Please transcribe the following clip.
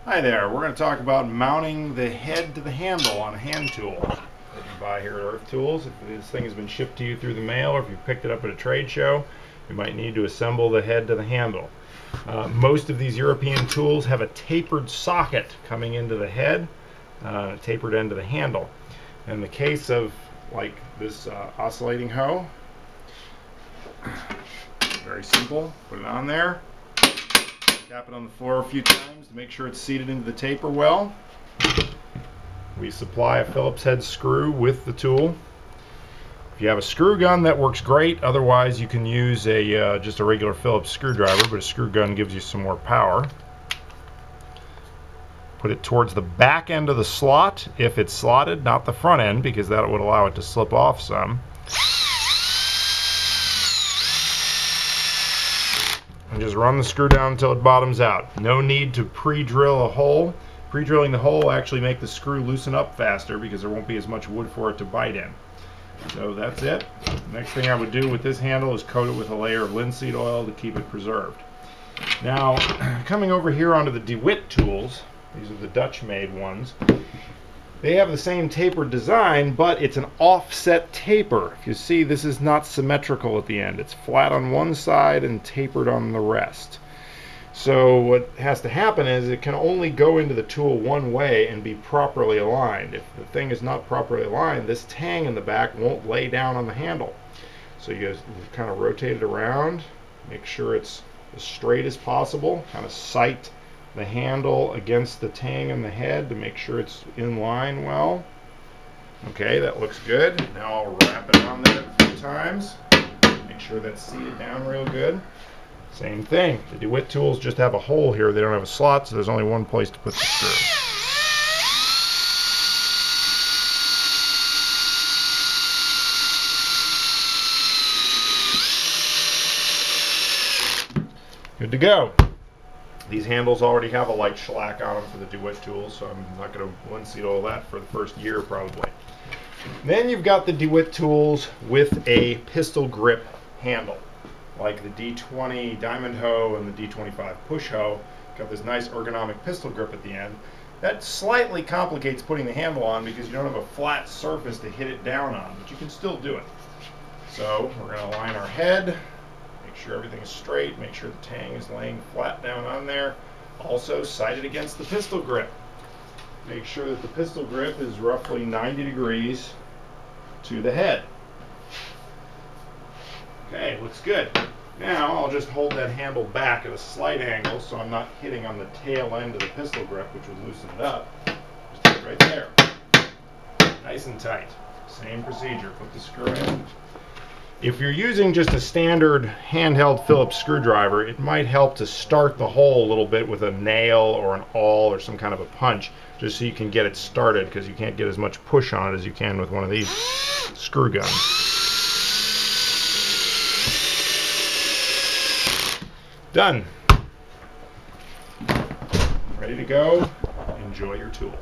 Hi there, we're going to talk about mounting the head to the handle on a hand tool that you buy here at Earth Tools. If this thing has been shipped to you through the mail or if you picked it up at a trade show, you might need to assemble the head to the handle. Most of these European tools have a tapered socket coming into the head, a tapered end to the handle. In the case of like this oscillating hoe, very simple, put it on there. Tap it on the floor a few times to make sure it's seated into the taper well. We supply a Phillips head screw with the tool. If you have a screw gun, that works great. Otherwise, you can use just a regular Phillips screwdriver, but a screw gun gives you some more power. Put it towards the back end of the slot if it's slotted, not the front end, because that would allow it to slip off some. And just run the screw down until it bottoms out. No need to pre-drill a hole. Pre-drilling the hole will actually make the screw loosen up faster because there won't be as much wood for it to bite in. So that's it. The next thing I would do with this handle is coat it with a layer of linseed oil to keep it preserved. Now, coming over here onto the DeWitt tools, these are the Dutch-made ones. They have the same taper design, but it's an offset taper. If you see, this is not symmetrical at the end. It's flat on one side and tapered on the rest. So what has to happen is it can only go into the tool one way and be properly aligned. If the thing is not properly aligned, this tang in the back won't lay down on the handle. So you kind of rotate it around, make sure it's as straight as possible, kind of sight the handle against the tang in the head to make sure it's in line well. Okay, that looks good. Now I'll wrap it on there a few times. Make sure that's seated down real good. Same thing. The DeWitt tools just have a hole here. They don't have a slot, so there's only one place to put the screw. Good to go. These handles already have a light shellac on them for the DeWitt tools, so I'm not going to linseed all that for the first year probably. Then you've got the DeWitt tools with a pistol grip handle, like the D20 diamond hoe and the D25 push hoe. Got this nice ergonomic pistol grip at the end. That slightly complicates putting the handle on because you don't have a flat surface to hit it down on, but you can still do it. So we're going to align our head. Make sure everything is straight, make sure the tang is laying flat down on there. Also sight it against the pistol grip. Make sure that the pistol grip is roughly 90 degrees to the head. Okay, looks good. Now I'll just hold that handle back at a slight angle so I'm not hitting on the tail end of the pistol grip, which would loosen it up. Just put it right there. Nice and tight. Same procedure. Put the screw in. If you're using just a standard handheld Phillips screwdriver, it might help to start the hole a little bit with a nail or an awl or some kind of a punch, just so you can get it started, because you can't get as much push on it as you can with one of these screw guns. Done. Ready to go. Enjoy your tool.